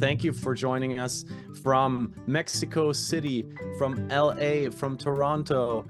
Thank you for joining us from Mexico City, from LA, from Toronto,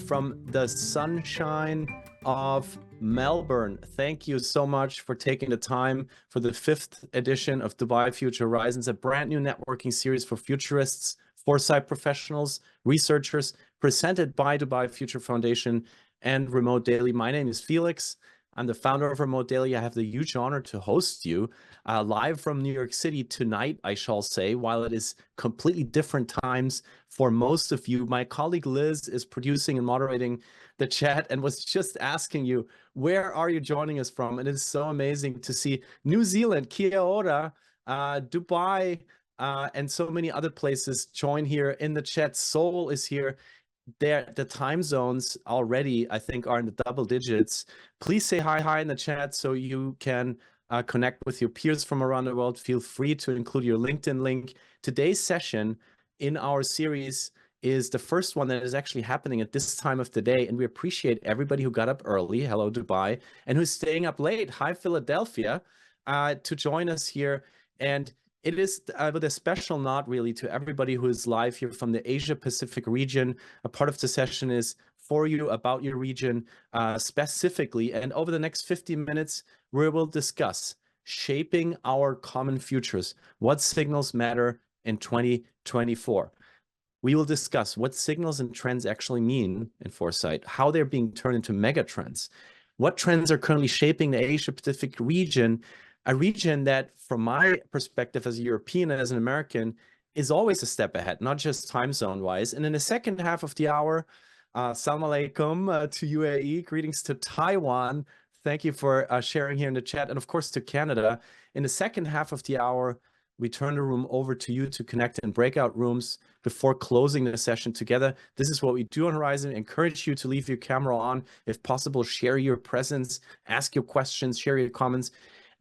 from the sunshine of Melbourne. Thank you so much for taking the time for the 5th edition of Dubai Future Horizons, a brand new networking series for futurists, foresight professionals, researchers, presented by Dubai Future Foundation and Remote Daily. My name is Felix. I'm the founder of Remote Daily. I have the huge honor to host you live from New York City tonight, I shall say, while it is completely different times for most of you. My colleague Liz is producing and moderating the chat and was just asking you, where are you joining us from? And it's so amazing to see New Zealand, Kia ora, Dubai, and so many other places join here in the chat. Seoul is here. The time zones already, I think, are in the double digits. Please say hi in the chat so you can connect with your peers from around the world. Feel free to include your LinkedIn link. Today's session in our series is the first one that is actually happening at this time of the day, and we appreciate everybody who got up early, hello Dubai, and who's staying up late, hi Philadelphia, to join us here. And it is with a special nod, really, to everybody who is live here from the Asia-Pacific region. A part of the session is for you, about your region specifically. And over the next 15 minutes, we will discuss shaping our common futures. What signals matter in 2024? We will discuss what signals and trends actually mean in foresight, how they're being turned into mega trends, what trends are currently shaping the Asia-Pacific region, a region that, from my perspective as a European and as an American, is always a step ahead, not just time zone wise. And in the second half of the hour, Assalamu alaikum to UAE, greetings to Taiwan. Thank you for sharing here in the chat. And of course to Canada. In the second half of the hour, we turn the room over to you to connect in breakout rooms before closing the session together. This is what we do on Horizon. Encourage you to leave your camera on. If possible, share your presence, ask your questions, share your comments.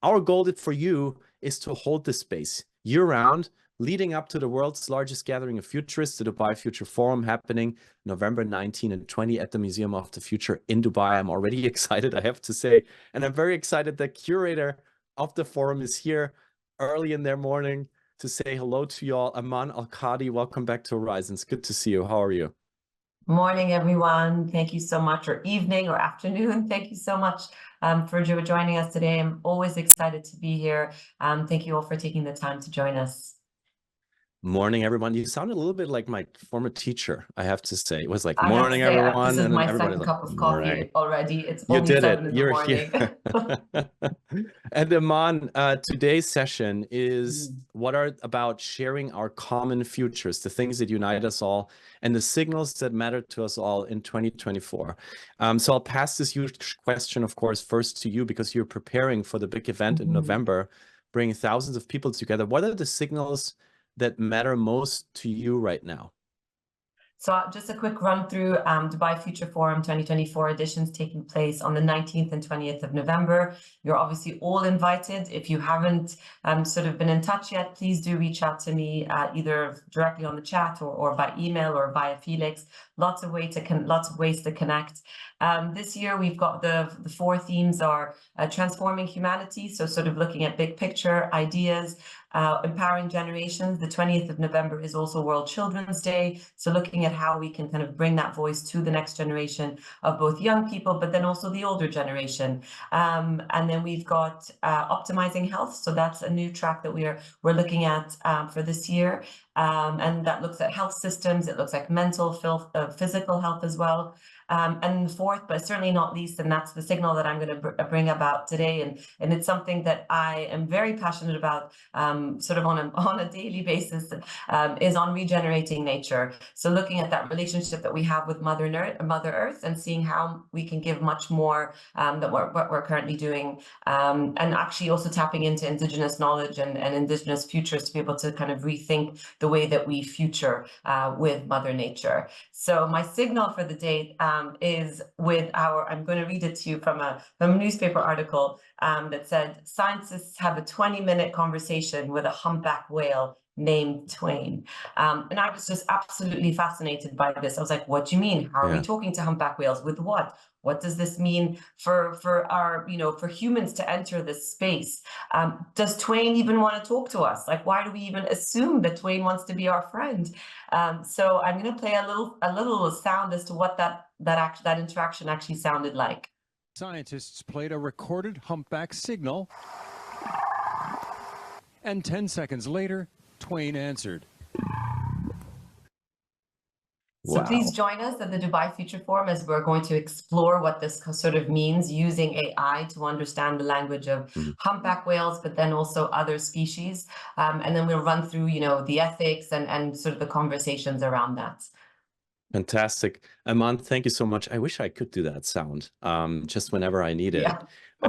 Our goal for you is to hold this space year-round, leading up to the world's largest gathering of futurists, the Dubai Future Forum, happening November 19 and 20 at the Museum of the Future in Dubai. I'm already excited, I have to say. And I'm very excited the curator of the forum is here early in their morning to say hello to you all. Aman Al-Qadi, welcome back to Horizons. Good to see you. How are you? Morning, everyone. Thank you so much, or evening or afternoon. Thank you so much for joining us today. I'm always excited to be here. Thank you all for taking the time to join us. Morning, everyone. You sounded a little bit like my former teacher, I have to say. It was like, I morning, have to say, everyone. this is and my everybody second like, cup of morning. coffee already. It's You only did 7 it. in the You're morning. here. And Aman, today's session is what are about sharing our common futures, the things that unite us all, and the signals that matter to us all in 2024. So I'll pass this huge question, of course, first to you, because you're preparing for the big event in November, bringing thousands of people together. What are the signals that matter most to you right now? So just a quick run through Dubai Future Forum 2024 editions taking place on the 19th and 20th of November. You're obviously all invited. If you haven't sort of been in touch yet, please do reach out to me either directly on the chat or by email or via Felix. Lots of ways to connect. This year we've got the 4 themes are transforming humanity, so sort of looking at big picture ideas, empowering generations. The 20th of November is also World Children's Day, so looking at how we can kind of bring that voice to the next generation of both young people, but then also the older generation. And then we've got optimizing health, so that's a new track that we're looking at for this year, and that looks at health systems. It looks like mental, physical health as well. And fourth, but certainly not least, and that's the signal that I'm going to bring about today, and it's something that I am very passionate about, sort of on a daily basis, is on regenerating nature. So looking at that relationship that we have with Mother Earth, and seeing how we can give much more than what we're currently doing, and actually also tapping into indigenous knowledge and indigenous futures to be able to kind of rethink the way that we future with Mother Nature. So my signal for the day is with I'm going to read it to you from a newspaper article that said, scientists have a 20-minute conversation with a humpback whale named Twain. And I was just absolutely fascinated by this. I was like, what do you mean? How are we talking to humpback whales? With what? What does this mean for our, for humans to enter this space? Does Twain even want to talk to us? Like, why do we even assume that Twain wants to be our friend? So I'm going to play a little sound as to what that interaction actually sounded like. Scientists played a recorded humpback signal, and 10 seconds later, Twain answered. So please join us at the Dubai Future Forum as we're going to explore what this sort of means using AI to understand the language of humpback whales, but then also other species. And then we'll run through, the ethics and sort of the conversations around that. Fantastic. Aman, thank you so much. I wish I could do that sound just whenever I need it.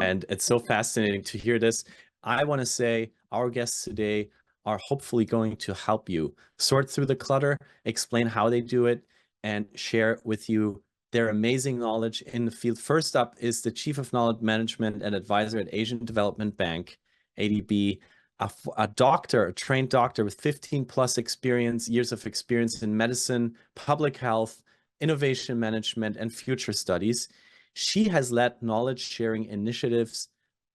And it's so fascinating to hear this. I want to say our guests today are hopefully going to help you sort through the clutter, explain how they do it, and share with you their amazing knowledge in the field. First up is the Chief of Knowledge Management and Advisor at Asian Development Bank, ADB, a doctor, a trained doctor with 15 plus years of experience in medicine, public health, innovation management, and future studies. She has led knowledge sharing initiatives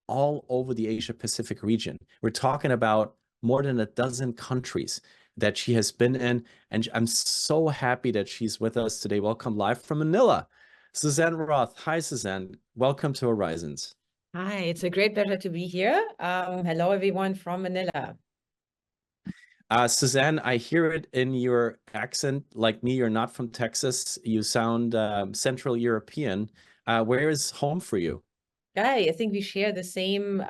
all over the Asia Pacific region. We're talking about more than a dozen countries that she has been in, and I'm so happy that she's with us today. Welcome live from Manila, Susann Roth. Hi, Susann. Welcome to Horizons. Hi, it's a great pleasure to be here. Hello, everyone from Manila. Susann, I hear it in your accent. Like me, you're not from Texas. You sound Central European. Where is home for you? I think we share the same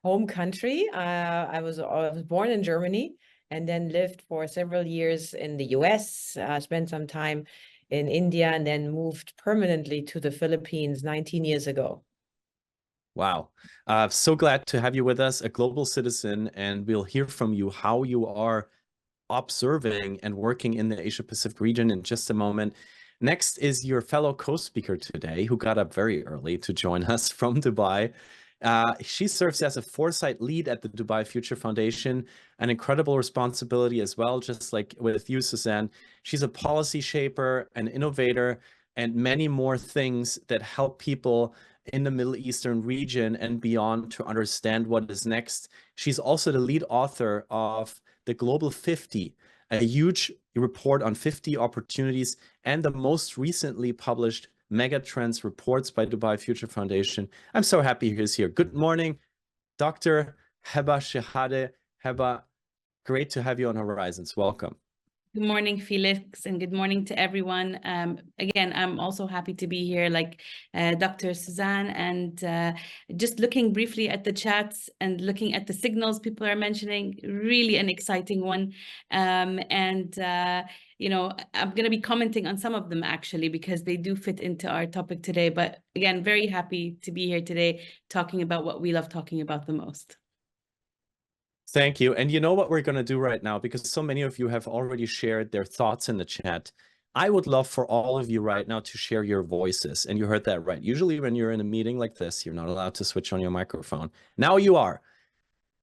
home country. I was born in Germany and then lived for several years in the US, spent some time in India, and then moved permanently to the Philippines 19 years ago. Wow. So glad to have you with us, a global citizen, and we'll hear from you how you are observing and working in the Asia Pacific region in just a moment. Next is your fellow co-speaker today, who got up very early to join us from Dubai. She serves as a foresight lead at the Dubai Future Foundation, an incredible responsibility as well, just like with you, Susann. She's a policy shaper, an innovator, and many more things that help people in the Middle Eastern region and beyond to understand what is next. She's also the lead author of the Global 50, a huge report on 50 opportunities, and the most recently published Megatrends reports by Dubai Future Foundation. I'm so happy he's here. Good morning, Dr. Heba Chehade. Heba, great to have you on Horizons. Welcome. Good morning, Felix, and good morning to everyone. Again, I'm also happy to be here, like Dr. Susann, and just looking briefly at the chats and looking at the signals people are mentioning, really an exciting one. You know, I'm going to be commenting on some of them actually, because they do fit into our topic today. But again, very happy to be here today talking about what we love talking about the most. Thank you. And you know what we're going to do right now, because so many of you have already shared their thoughts in the chat. I would love for all of you right now to share your voices. And you heard that right. Usually when you're in a meeting like this, you're not allowed to switch on your microphone. Now you are.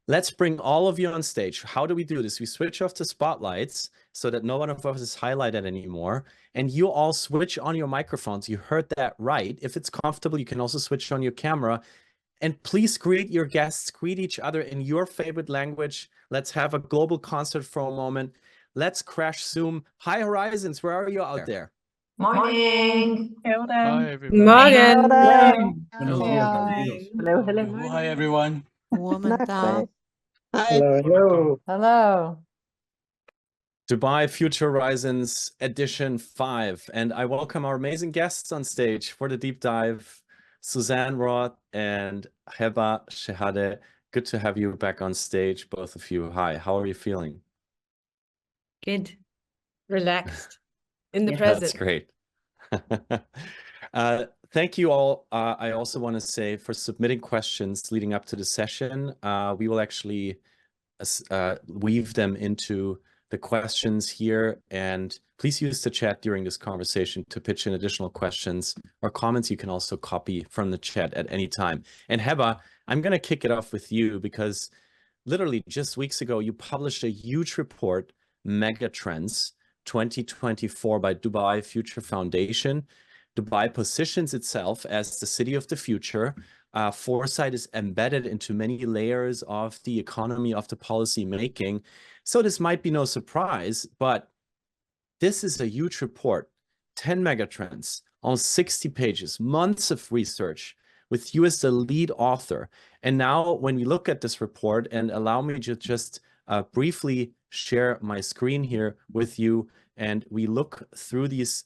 Let's bring all of you on stage. How do we do this? We switch off the spotlights so that no one of us is highlighted anymore. And you all switch on your microphones. You heard that right. If it's comfortable, you can also switch on your camera. And please greet your guests, greet each other in your favorite language. Let's have a global concert for a moment. Let's crash Zoom. Hi, Horizons, where are you out there? Morning. Hi, Morgen. Hello, hello. Hi, everyone. Hi. Hello. Hello. Dubai Future Horizons Edition 5. And I welcome our amazing guests on stage for the deep dive. Susann Roth and Heba Chehade, good to have you back on stage, both of you. Hi, how are you feeling? Good. Relaxed. In the present. That's great. Thank you all. I also want to say for submitting questions leading up to the session. We will actually weave them into the questions here, and please use the chat during this conversation to pitch in additional questions or comments. You can also copy from the chat at any time. And Heba, I'm going to kick it off with you, because literally just weeks ago, you published a huge report, Megatrends 2024 by Dubai Future Foundation. Dubai positions itself as the city of the future. Foresight is embedded into many layers of the economy, of the policy making. So this might be no surprise, but this is a huge report, 10 megatrends, almost 60 pages, months of research with you as the lead author. And now when we look at this report, and allow me to just briefly share my screen here with you, and we look through these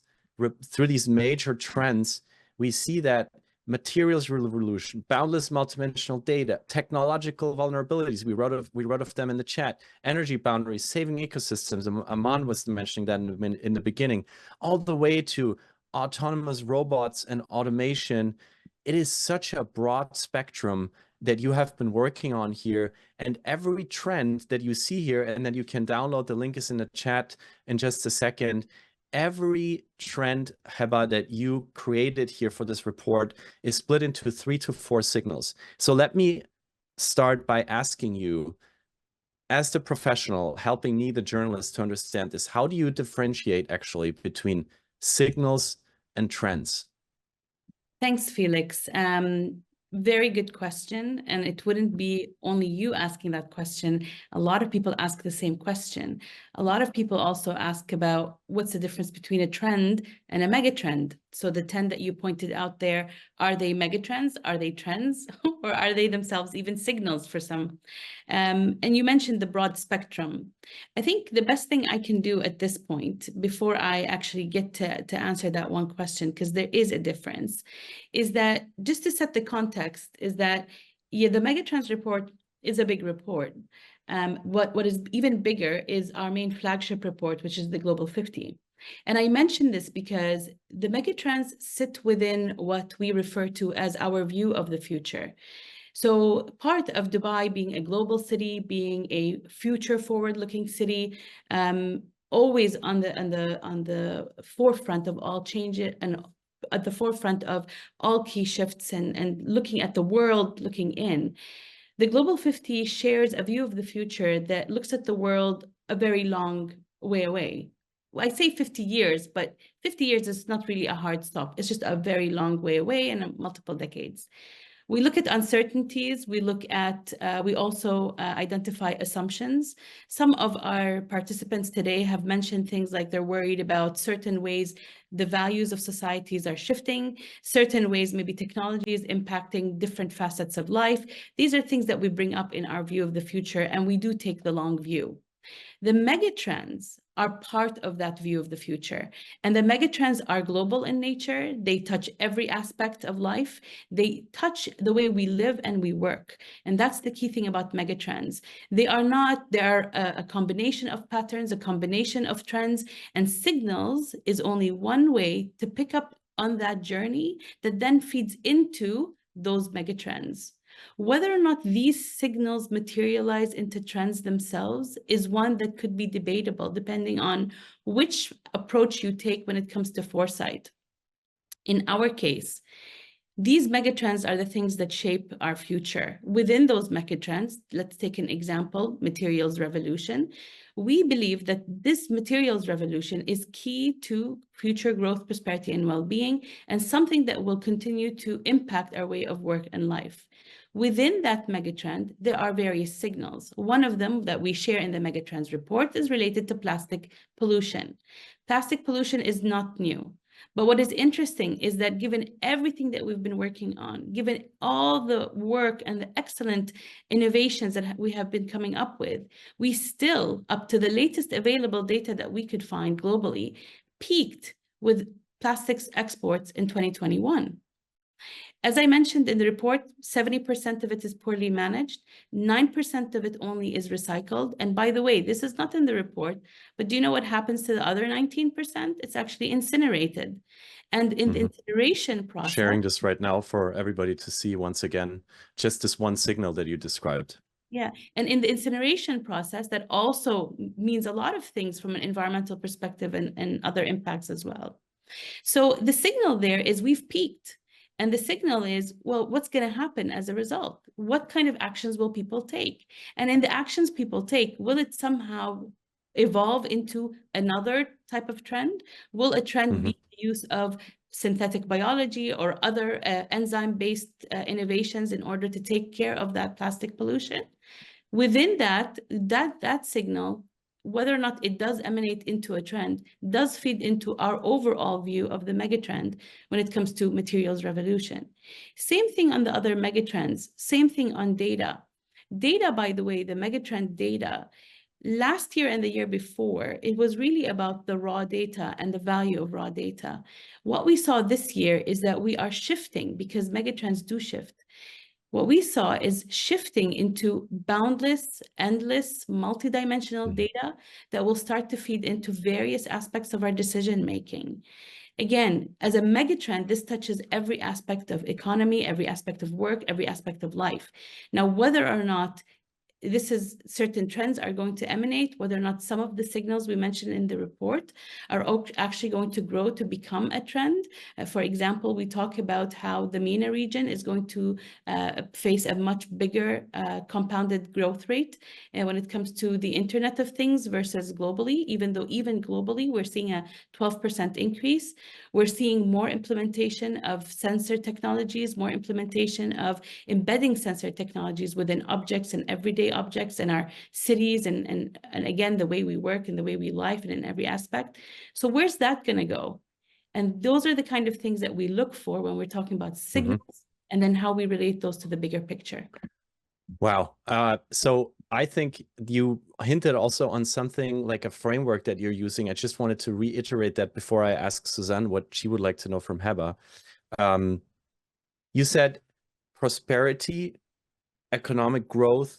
major trends, we see that materials revolution, boundless multidimensional data, technological vulnerabilities, we wrote of them in the chat, energy boundaries, saving ecosystems, Aman was mentioning that in the beginning, all the way to autonomous robots and automation. It is such a broad spectrum that you have been working on here, and every trend that you see here, and then you can download, the link is in the chat in just a second. Every trend, Heba, that you created here for this report is split into 3 to 4 signals. So let me start by asking you, as the professional helping me, the journalist, to understand this, how do you differentiate actually between signals and trends? Thanks, Felix. Very good question. And it wouldn't be only you asking that question. A lot of people ask the same question. A lot of people also ask about what's the difference between a trend and a megatrend. So the 10 that you pointed out there, are they megatrends? Are they trends? Or are they themselves even signals for some? And you mentioned the broad spectrum. I think the best thing I can do at this point, before I actually get to answer that one question, because there is a difference, is that just to set the context, is that, yeah, the Megatrends report is a big report. What is even bigger is our main flagship report, which is the Global 50. And I mention this because the megatrends sit within what we refer to as our view of the future. So part of Dubai being a global city, being a future forward-looking city, always on the forefront of all change and at the forefront of all key shifts and looking at the world, looking in. The Global 50 shares a view of the future that looks at the world a very long way away. I say 50 years, but 50 years is not really a hard stop. It's just a very long way away and multiple decades. We look at uncertainties. We look at, we also identify assumptions. Some of our participants today have mentioned things like they're worried about certain ways the values of societies are shifting, certain ways maybe technology is impacting different facets of life. These are things that we bring up in our view of the future, and we do take the long view. The megatrends are part of that view of the future. And the megatrends are global in nature. They touch every aspect of life. They touch the way we live and we work. And that's the key thing about megatrends. They are a combination of patterns, a combination of trends, and signals is only one way to pick up on that journey that then feeds into those megatrends. Whether or not these signals materialize into trends themselves is one that could be debatable depending on which approach you take when it comes to foresight. In our case, these megatrends are the things that shape our future. Within those megatrends, let's take an example, materials revolution. We believe that this materials revolution is key to future growth, prosperity, and well-being, and something that will continue to impact our way of work and life. Within that megatrend, there are various signals. One of them that we share in the megatrends report is related to plastic pollution. Plastic pollution is not new. But what is interesting is that given everything that we've been working on, given all the work and the excellent innovations that we have been coming up with, we still, up to the latest available data that we could find globally, peaked with plastics exports in 2021. As I mentioned in the report, 70% of it is poorly managed, 9% of it only is recycled. And by the way, this is not in the report, but do you know what happens to the other 19%? It's actually incinerated. And in the incineration process— Sharing this right now for everybody to see once again, just this one signal that you described. Yeah, and in the incineration process, that also means a lot of things from an environmental perspective and other impacts as well. So the signal there is we've peaked. And the signal is, well, what's going to happen as a result? What kind of actions will people take? And in the actions people take, will it somehow evolve into another type of trend? Will a trend be the use of synthetic biology or other enzyme-based innovations in order to take care of that plastic pollution? Within that signal, whether or not it does emanate into a trend, does feed into our overall view of the megatrend when it comes to materials revolution. Same thing on the other megatrends, same thing on data. Data, by the way, the megatrend data, last year and the year before, it was really about the raw data and the value of raw data. What we saw this year is that we are shifting, because megatrends do shift. What we saw is shifting into boundless, endless, multidimensional data that will start to feed into various aspects of our decision-making. Again, as a megatrend, this touches every aspect of economy, every aspect of work, every aspect of life. Now, whether or not certain trends are going to emanate, whether or not some of the signals we mentioned in the report are actually going to grow to become a trend. For example, we talk about how the MENA region is going to face a much bigger compounded growth rate when it comes to the Internet of Things versus globally, even though even globally, we're seeing a 12% increase. We're seeing more implementation of sensor technologies, more implementation of embedding sensor technologies within objects and everyday objects in our cities, and again, the way we work and the way we live and in every aspect. So where's that going to go? And those are the kind of things that we look for when we're talking about signals, and then how we relate those to the bigger picture. Wow. So I think you hinted also on something like a framework that you're using. I just wanted to reiterate that before I ask Susann what she would like to know from Heba. You said prosperity, economic growth,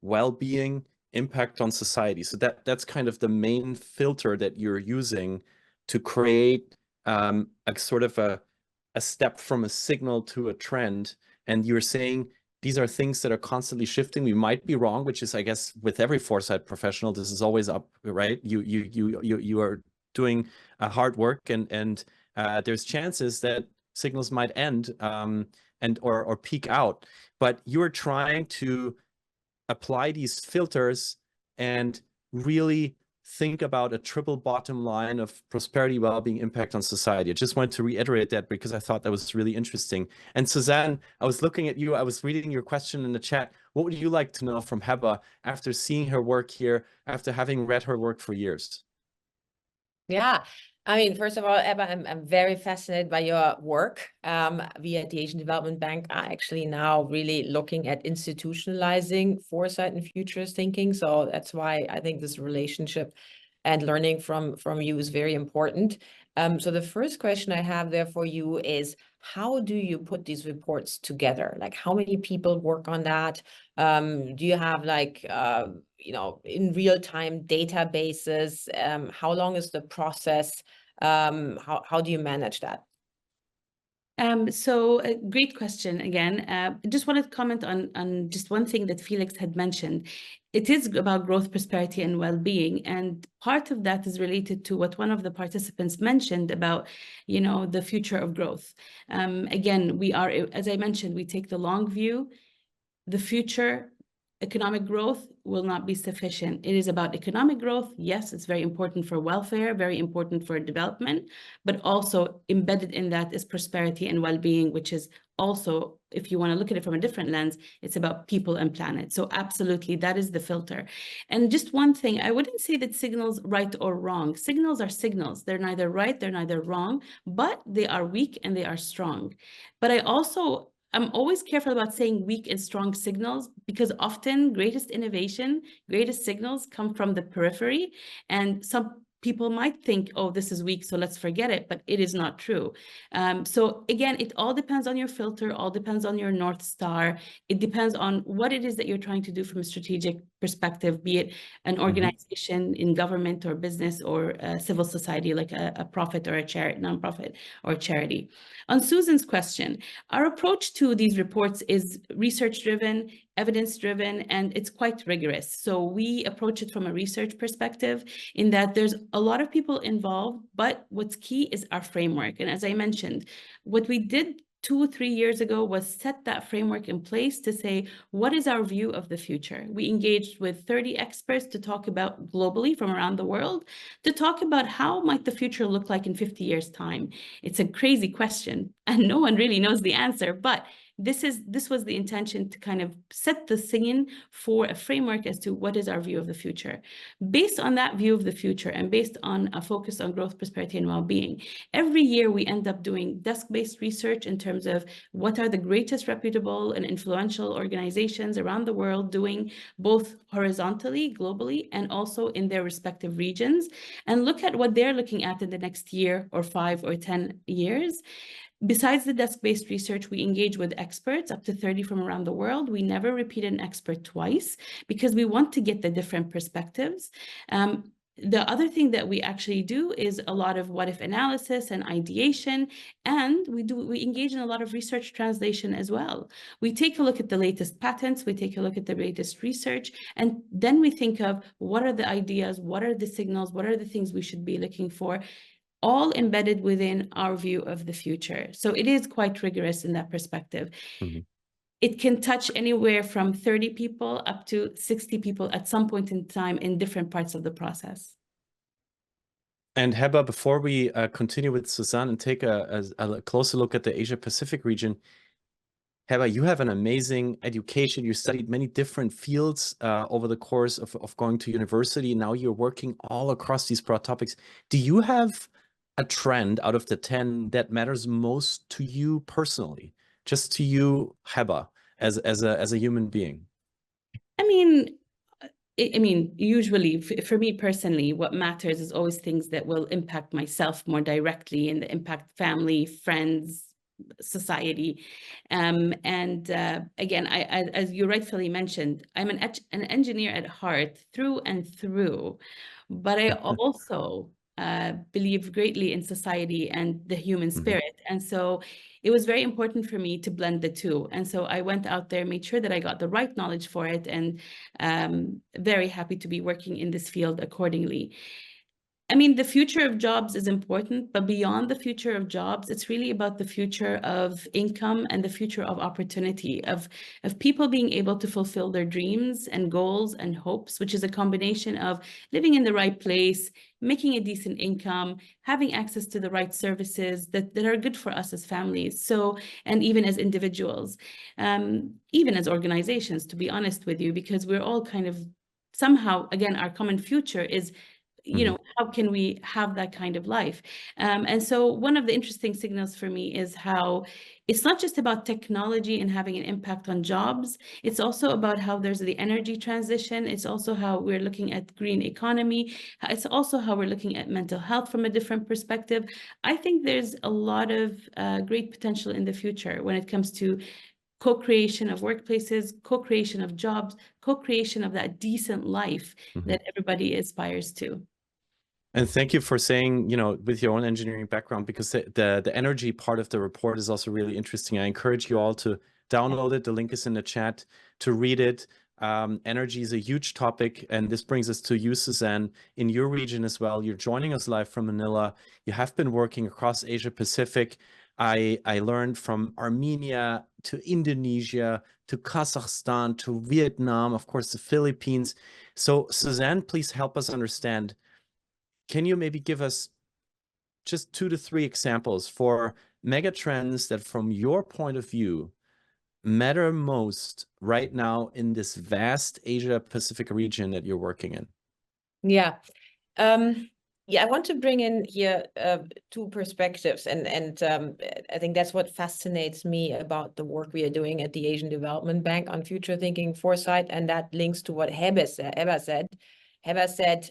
well-being, impact on society. So that's kind of the main filter that you're using to create a sort of a step from a signal to a trend. And you're saying these are things that are constantly shifting. We might be wrong, which is, I guess, with every foresight professional, this is always up, right? You are doing hard work, and there's chances that signals might end or peak out. But you're trying to apply these filters and really think about a triple bottom line of prosperity, well-being, impact on society. I just wanted to reiterate that because I thought that was really interesting. And Susann, I was looking at you, I was reading your question in the chat. What would you like to know from Heba after seeing her work here, after having read her work for years? Yeah, I mean, first of all, Heba, I'm very fascinated by your work. We at the Asian Development Bank are actually now really looking at institutionalizing foresight and futurist thinking. So that's why I think this relationship and learning from you is very important. So the first question I have there for you is, how do you put these reports together? Like, how many people work on that? Do you have like, in real-time databases? How long is the process? How do you manage that? So a great question again. I just wanted to comment on just one thing that Felix had mentioned. It is about growth, prosperity, and well-being. And part of that is related to what one of the participants mentioned about, the future of growth. Again, we are, as I mentioned, we take the long view. The future economic growth will not be sufficient. It is about economic growth. Yes, it's very important for welfare, very important for development, but also embedded in that is prosperity and well-being, which is also, if you want to look at it from a different lens, it's about people and planet. So absolutely, that is the filter. And just one thing, I wouldn't say that signals right or wrong. Signals are signals. They're neither right, they're neither wrong, but they are weak and they are strong. But I'm always careful about saying weak and strong signals, because often greatest innovation, greatest signals come from the periphery. And some people might think, oh, this is weak, so let's forget it, but it is not true. So again, it all depends on your filter, all depends on your North Star. It depends on what it is that you're trying to do from a strategic perspective, be it an organization in government or business or civil society, like a profit or a charity, nonprofit or a charity. On Susan's question, our approach to these reports is research-driven, evidence-driven, and it's quite rigorous. So we approach it from a research perspective in that there's a lot of people involved, but what's key is our framework. And as I mentioned, what we did 2-3 years ago was set that framework in place to say, what is our view of the future? We engaged with 30 experts to talk about globally from around the world, to talk about how might the future look like in 50 years' time. It's a crazy question and no one really knows the answer, but this was the intention to kind of set the scene for a framework as to what is our view of the future. Based on that view of the future and based on a focus on growth, prosperity, and well-being, every year we end up doing desk-based research in terms of what are the greatest reputable and influential organizations around the world doing both horizontally, globally, and also in their respective regions, and look at what they're looking at in the next year or 5 or 10 years. Besides the desk-based research, we engage with experts, up to 30 from around the world. We never repeat an expert twice because we want to get the different perspectives. The other thing that we actually do is a lot of what-if analysis and ideation, and we engage in a lot of research translation as well. We take a look at the latest patents, we take a look at the latest research, and then we think of what are the ideas, what are the signals, what are the things we should be looking for, all embedded within our view of the future. So it is quite rigorous in that perspective. Mm-hmm. It can touch anywhere from 30 people up to 60 people at some point in time in different parts of the process. And Heba, before we continue with Susann and take a closer look at the Asia-Pacific region, Heba, you have an amazing education. You studied many different fields over the course of going to university. Now you're working all across these broad topics. Do you have a trend out of the 10 that matters most to you personally, just to you, Heba, as a human being? I mean, usually for me personally, what matters is always things that will impact myself more directly and impact family, friends, society. Again, as you rightfully mentioned, I'm an engineer at heart through and through, but I also believe greatly in society and the human spirit. And so it was very important for me to blend the two. And so I went out there, made sure that I got the right knowledge for it, and very happy to be working in this field accordingly. I mean, the future of jobs is important, but beyond the future of jobs, it's really about the future of income and the future of opportunity, of people being able to fulfill their dreams and goals and hopes, which is a combination of living in the right place, making a decent income, having access to the right services that are good for us as families. So, and even as individuals, even as organizations, to be honest with you, because we're all kind of somehow, again, our common future is, you know, how can we have that kind of life? And so one of the interesting signals for me is how it's not just about technology and having an impact on jobs. It's also about how there's the energy transition. It's also how we're looking at green economy. It's also how we're looking at mental health from a different perspective. I think there's a lot of great potential in the future when it comes to co-creation of workplaces, co-creation of jobs, co-creation of that decent life that everybody aspires to. And thank you for saying, you know, with your own engineering background, because the energy part of the report is also really interesting. I encourage you all to download it. The link is in the chat to read it. Energy is a huge topic, and this brings us to you, Susann, in your region as well. You're joining us live from Manila. You have been working across Asia Pacific. I learned from Armenia to Indonesia to Kazakhstan to Vietnam, of course, the Philippines. So Susann, please help us understand. Can you maybe give us just 2 to 3 examples for mega trends that from your point of view matter most right now in this vast Asia Pacific region that you're working in? Yeah. I want to bring in here 2 perspectives, and I think that's what fascinates me about the work we are doing at the Asian Development Bank on future thinking foresight, and that links to what Heba said. Heba said,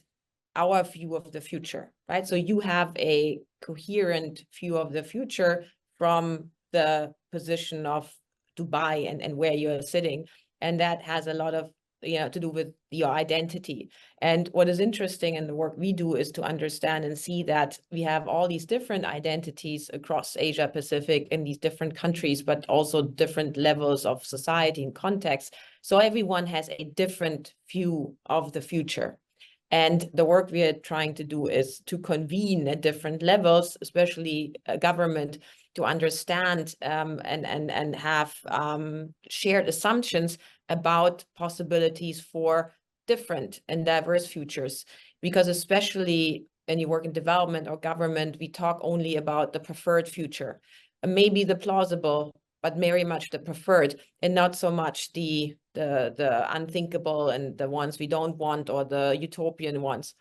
our view of the future, right? So you have a coherent view of the future from the position of Dubai and where you're sitting. And that has a lot of, you know, to do with your identity. And what is interesting in the work we do is to understand and see that we have all these different identities across Asia Pacific in these different countries, but also different levels of society and context. So everyone has a different view of the future. And the work we are trying to do is to convene at different levels, especially government, to understand and have shared assumptions about possibilities for different and diverse futures. Because especially when you work in development or government, we talk only about the preferred future, maybe the plausible, but very much the preferred, and not so much the unthinkable and the ones we don't want, or the utopian ones.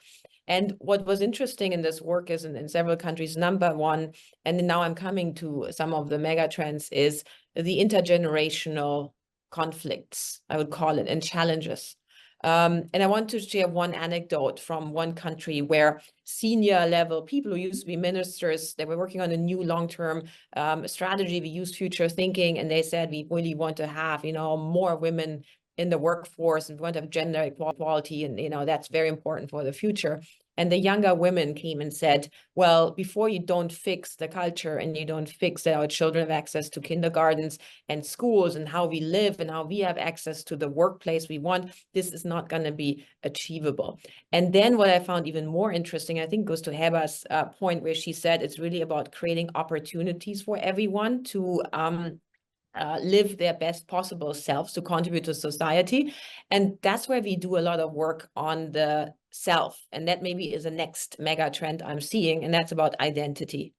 And what was interesting in this work is in several countries, number one, and now I'm coming to some of the mega trends, is the intergenerational conflicts, I would call it, and challenges. And I want to share one anecdote from one country where senior level people who used to be ministers, they were working on a new long-term strategy. We use future thinking, and they said, we really want to have, more women in the workforce, and we want to have gender equality, and that's very important for the future. And the younger women came and said, well, before you don't fix the culture, and you don't fix that our children have access to kindergartens and schools, and how we live and how we have access to the workplace we want, this is not going to be achievable. And then what I found even more interesting, I think goes to Heba's point, where she said it's really about creating opportunities for everyone to live their best possible selves, to contribute to society. And that's where we do a lot of work on the self. And that maybe is the next mega trend I'm seeing, and that's about identity,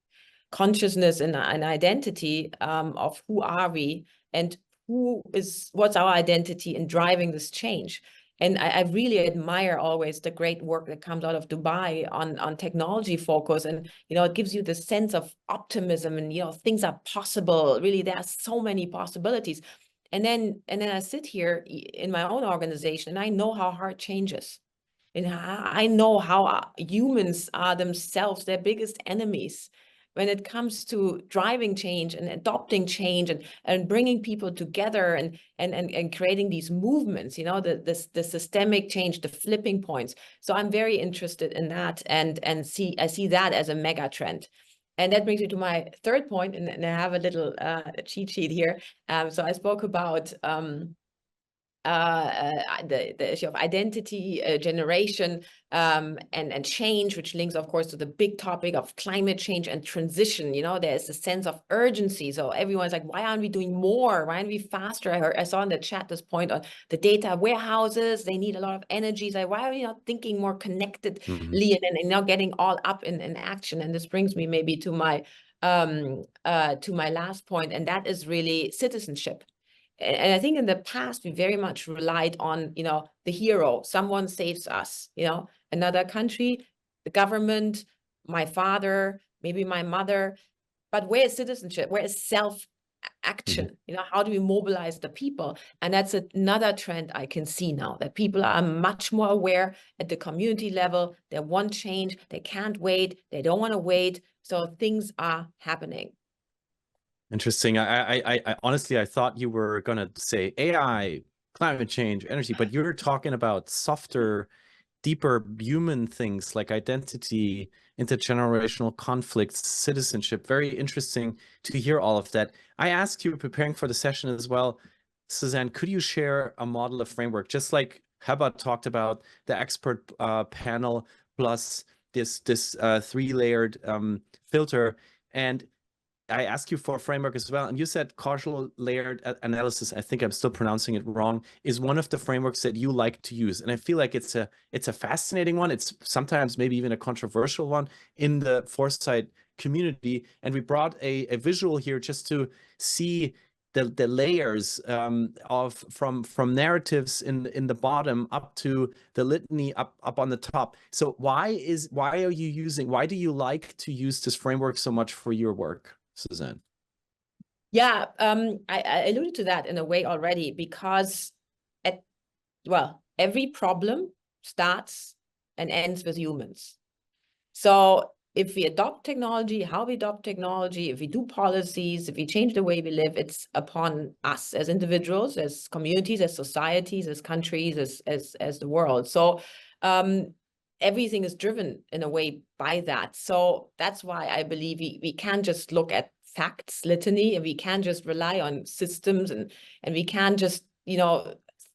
consciousness, and identity of who are we, and what's our identity in driving this change. And I really admire always the great work that comes out of Dubai on technology focus. And, it gives you the sense of optimism, and, things are possible. Really, there are so many possibilities. And then I sit here in my own organization, and I know how hard change is. And I know how humans are themselves their biggest enemies when it comes to driving change and adopting change, and bringing people together, and creating these movements, the systemic change, the flipping points. So I'm very interested in that, and I see that as a mega trend. And that brings me to my third point, and I have a little cheat sheet here. So I spoke about the issue of identity, generation, and change, which links, of course, to the big topic of climate change and transition. There's a sense of urgency. So everyone's like, why aren't we doing more? Why aren't we faster? I saw in the chat this point on the data warehouses. They need a lot of energy. So why are we not thinking more connectedly, and not getting all up in action? And this brings me maybe to my last point, and that is really citizenship. And I think in the past, we very much relied on, the hero. Someone saves us, another country, the government, my father, maybe my mother. But where is citizenship? Where is self-action? How do we mobilize the people? And that's another trend I can see now, that people are much more aware at the community level. They want change. They can't wait. They don't want to wait. So things are happening. Interesting. I honestly, I thought you were going to say AI, climate change, energy, but you're talking about softer, deeper human things like identity, intergenerational conflicts, citizenship. Very interesting to hear all of that. I asked you, preparing for the session as well, Susann, could you share a model, a framework, just like Heba talked about the expert panel plus this three-layered filter, and I asked you for a framework as well, and you said causal layered analysis, I think I'm still pronouncing it wrong, is one of the frameworks that you like to use. And I feel like it's a fascinating one. It's sometimes maybe even a controversial one in the foresight community. And we brought a visual here just to see the layers from narratives in the bottom up to the litany up on the top. So why do you like to use this framework so much for your work, Susann? Yeah, I alluded to that in a way already, because every problem starts and ends with humans. So if we adopt technology, how we adopt technology, if we do policies, if we change the way we live, it's upon us as individuals, as communities, as societies, as countries, as the world. So everything is driven in a way by that. So that's why I believe we can't just look at facts litany, and we can't just rely on systems, and we can't just,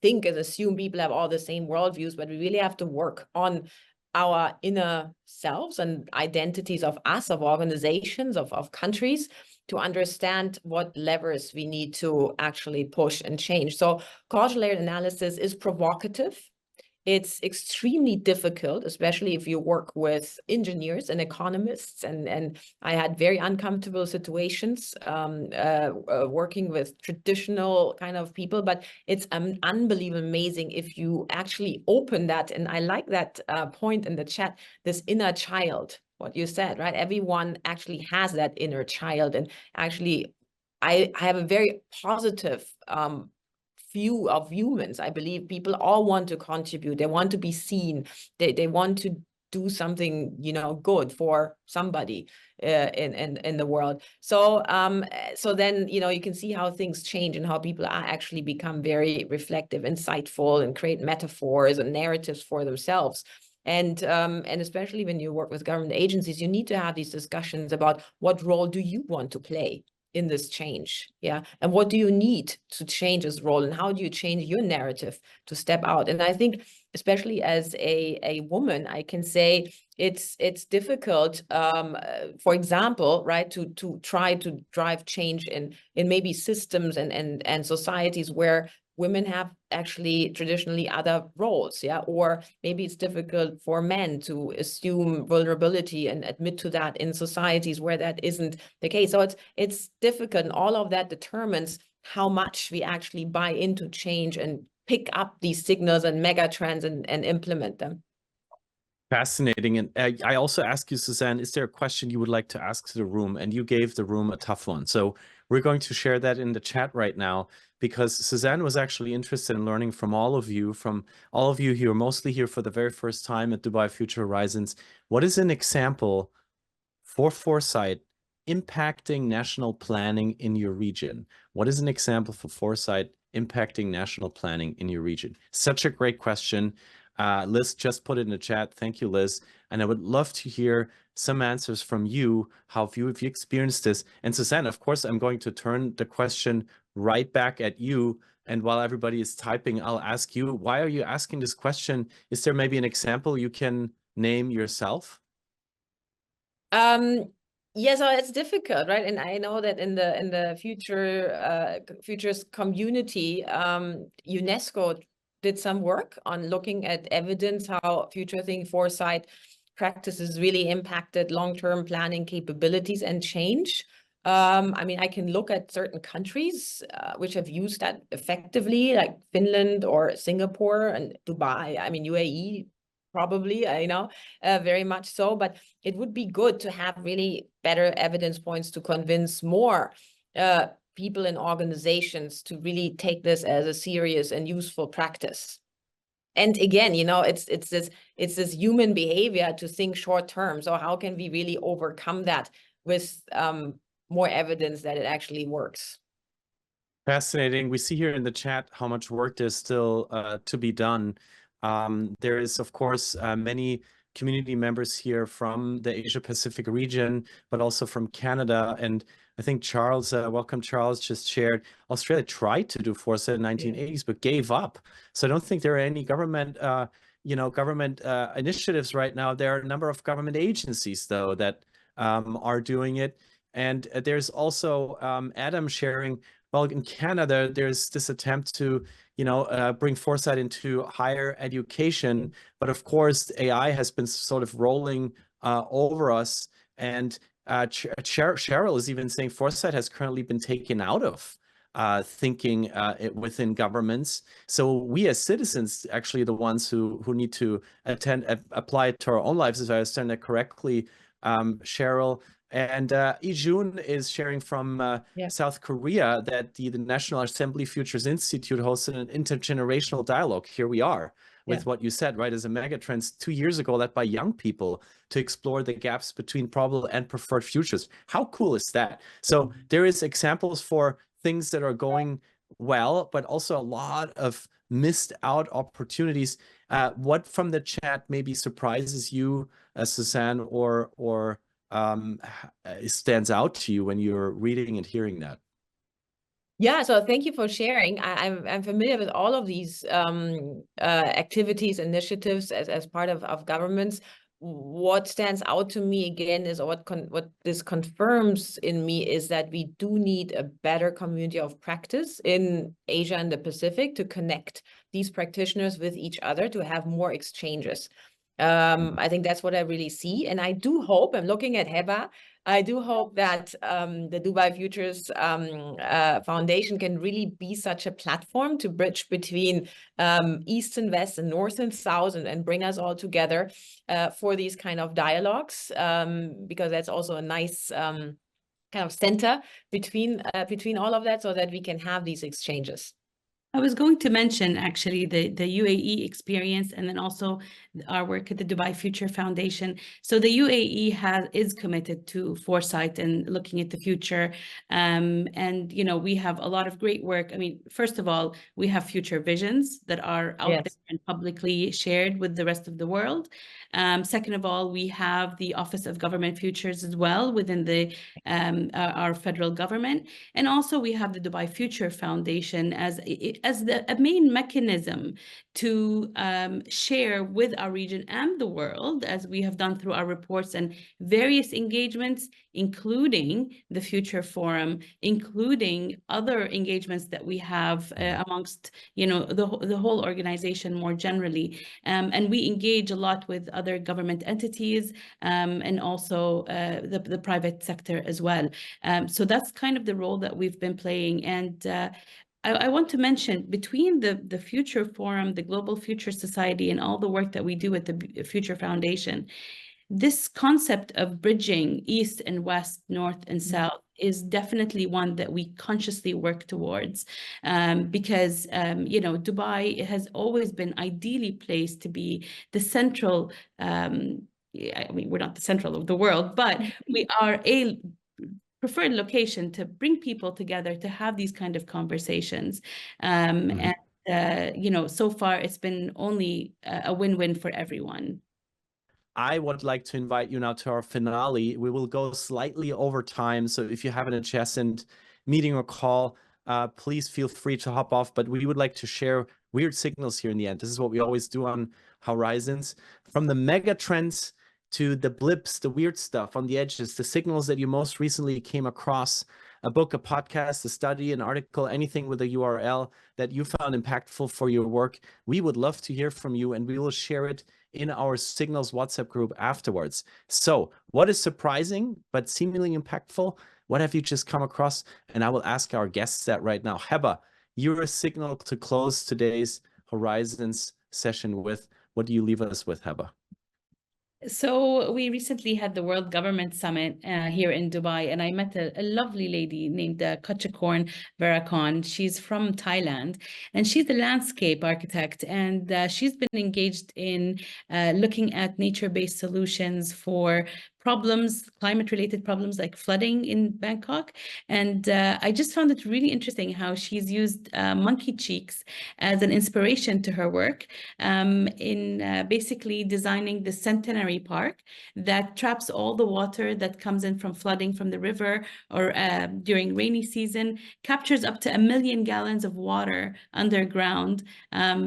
think and assume people have all the same worldviews, but we really have to work on our inner selves and identities of us, of organizations, of countries, to understand what levers we need to actually push and change. So causal layered analysis is provocative. It's extremely difficult, especially if you work with engineers and economists. And I had very uncomfortable situations working with traditional kind of people, but it's unbelievably amazing if you actually open that. And I like that point in the chat, this inner child, what you said, right? Everyone actually has that inner child. And actually, I have a very positive view of humans. I believe people all want to contribute. They want to be seen. They want to do something, you know, good for somebody in the world. So so then, you know, you can see how things change and how people are actually become very reflective, insightful, and create metaphors and narratives for themselves. And especially when you work with government agencies, you need to have these discussions about what role do you want to play in this change, yeah, and what do you need to change this role, and how do you change your narrative to step out? And I think, especially as a woman, I can say it's difficult, for example, right, to try to drive change in maybe systems and societies where women have actually traditionally other roles, yeah, or maybe it's difficult for men to assume vulnerability and admit to that in societies where that isn't the case. So it's difficult, and all of that determines how much we actually buy into change and pick up these signals and mega trends and implement them. Fascinating. And I also ask you, Susann, is there a question you would like to ask to the room? And you gave the room a tough one. So we're going to share that in the chat right now, because Susann was actually interested in learning from all of you who are mostly here for the very first time at Dubai Future Horizons. What is an example for foresight impacting national planning in your region? What is an example for foresight impacting national planning in your region? Such a great question. Liz just put it in the chat. Thank you, Liz. And I would love to hear some answers from you, how have you experienced this? And Susann, of course, I'm going to turn the question right back at you. And while everybody is typing, I'll ask you, why are you asking this question? Is there maybe an example you can name yourself? Yeah, so it's difficult, right? And I know that in the futures community, UNESCO did some work on looking at evidence how future thinking foresight practices really impacted long-term planning capabilities and change. I mean, I can look at certain countries which have used that effectively, like Finland or Singapore and Dubai. I mean, UAE probably, you know, very much so. But it would be good to have really better evidence points to convince more people and organizations to really take this as a serious and useful practice. And again, you know, it's this human behavior to think short term. So how can we really overcome that with more evidence that it actually works? Fascinating. We see here in the chat how much work there's still to be done. There is, of course, many community members here from the Asia Pacific region, but also from Canada. And I think Charles, welcome Charles, just shared Australia tried to do foresight in the 1980s, but gave up. So I don't think there are any government, government initiatives right now. There are a number of government agencies, though, that are doing it. And there's also Adam sharing, well, in Canada, there's this attempt to bring foresight into higher education. But of course, AI has been sort of rolling over us. And Cheryl is even saying foresight has currently been taken out of thinking within governments. So we as citizens actually the ones who need to apply it to our own lives, if I understand that correctly, Cheryl. And Ijun is sharing from South Korea that the National Assembly Futures Institute hosted an intergenerational dialogue. Here we are with what you said, right, as a megatrend 2 years ago, led by young people to explore the gaps between probable and preferred futures. How cool is that? So there is examples for things that are going well, but also a lot of missed out opportunities. What from the chat maybe surprises you, Susann, or stands out to you when you're reading and hearing that? Yeah, so thank you for sharing. I'm familiar with all of these activities, initiatives as part of governments. what stands out to me again is, or what this confirms in me, is that we do need a better community of practice in Asia and the Pacific to connect these practitioners with each other, to have more exchanges. I think that's what I really see. And I do hope, I'm looking at Heba, I do hope that the Dubai Futures Foundation can really be such a platform to bridge between East and West and North and South, and bring us all together for these kind of dialogues, because that's also a nice kind of center between all of that, so that we can have these exchanges. I was going to mention actually the UAE experience, and then also our work at the Dubai Future Foundation. So the UAE is committed to foresight and looking at the future. And, you know, we have a lot of great work. I mean, first of all, we have future visions that are out there and publicly shared with the rest of the world. Second of all, we have the Office of Government Futures as well within the our federal government. And also we have the Dubai Future Foundation as a main mechanism to share with our region and the world, as we have done through our reports and various engagements, including the Future Forum, including other engagements that we have amongst, you know, the whole organization more generally. And we engage a lot with other government entities and also the private sector as well. So that's kind of the role that we've been playing. And I want to mention, between the Future Forum, the Global Future Society, and all the work that we do at the Future Foundation, this concept of bridging East and West, North and South is definitely one that we consciously work towards, because, you know, Dubai has always been ideally placed to be the central, I mean, we're not the central of the world, but we are a preferred location to bring people together to have these kind of conversations. And, you know, so far it's been only a win-win for everyone. I would like to invite you now to our finale. We will go slightly over time, so if you have an adjacent meeting or call, please feel free to hop off, but we would like to share weird signals here in the end. This is what we always do on Horizons. From the mega trends to the blips, the weird stuff on the edges, the signals that you most recently came across, a book, a podcast, a study, an article, anything with a URL that you found impactful for your work. We would love to hear from you, and we will share it in our Signals WhatsApp group afterwards. So what is surprising but seemingly impactful? What have you just come across? And I will ask our guests that right now. Heba, you're a signal to close today's Horizons session with. What do you leave us with, Heba? So we recently had the World Government Summit here in Dubai, and I met a lovely lady named Kachakorn Verakon. She's from Thailand, and she's a landscape architect, and she's been engaged in looking at nature-based solutions for problems, climate-related problems like flooding in Bangkok. And I just found it really interesting how she's used monkey cheeks as an inspiration to her work in basically designing the Centenary Park that traps all the water that comes in from flooding from the river or during rainy season, captures up to 1 million gallons of water underground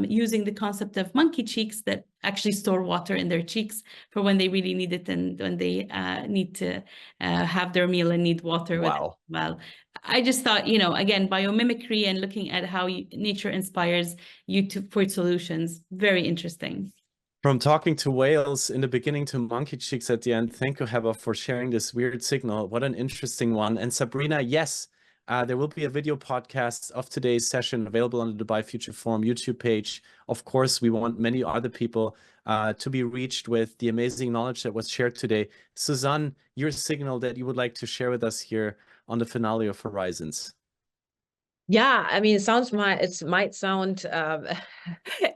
using the concept of monkey cheeks that actually store water in their cheeks for when they really need it and when they need to have their meal and need water. Wow. Well, I just thought, you know, again, biomimicry and looking at how nature inspires you for solutions, very interesting. From talking to whales in the beginning to monkey cheeks at the end, thank you, Heba, for sharing this weird signal. What an interesting one. And Sabrina, yes, there will be a video podcast of today's session available on the Dubai Future Forum YouTube page. Of course, we want many other people to be reached with the amazing knowledge that was shared today. Susann, your signal that you would like to share with us here on the finale of Horizons. Yeah, I mean, it might sound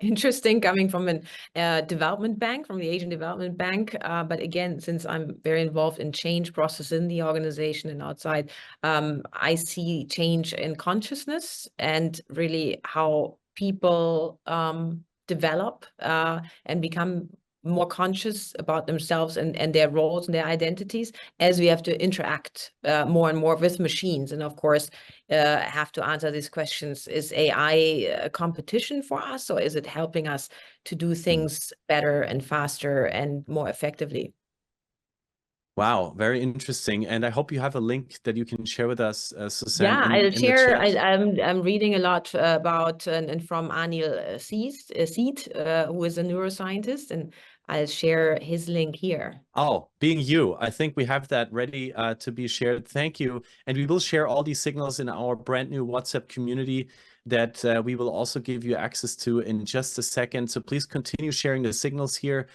interesting coming from a development bank, from the Asian Development Bank. But again, since I'm very involved in change process in the organization and outside, I see change in consciousness and really how people develop and become more conscious about themselves and their roles and their identities, as we have to interact more and more with machines. And of course, have to answer these questions. Is AI a competition for us, or is it helping us to do things better and faster and more effectively? Wow, very interesting. And I hope you have a link that you can share with us, Susann. Yeah, in I'll the share. chat. I'm reading a lot about and from Anil Seed, who is a neuroscientist, and I'll share his link here. Oh, being you, I think we have that ready to be shared. Thank you. And we will share all these signals in our brand new WhatsApp community that we will also give you access to in just a second. So please continue sharing the signals here.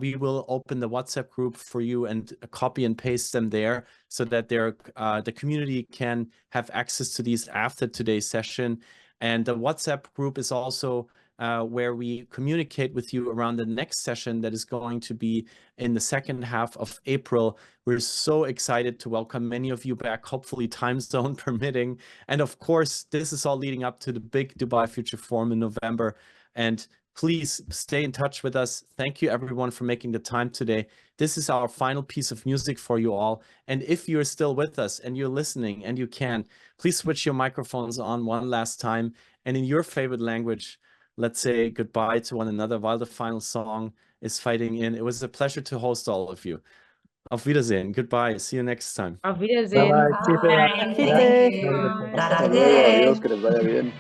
We will open the WhatsApp group for you and copy and paste them there so that the community can have access to these after today's session. And the WhatsApp group is also where we communicate with you around the next session that is going to be in the second half of April. We're so excited to welcome many of you back, hopefully time zone permitting. And of course, this is all leading up to the big Dubai Future Forum in November. And please stay in touch with us. Thank you everyone for making the time today. This is our final piece of music for you all. And if you're still with us and you're listening and you can, please switch your microphones on one last time. And in your favorite language, let's say goodbye to one another while the final song is fading in. It was a pleasure to host all of you. Auf Wiedersehen. Goodbye. See you next time. Auf Wiedersehen. Bye-bye. Keep it up. Bye. Yeah. Thank you. Wonderful. Tarde. Adiós, que les vaya bien.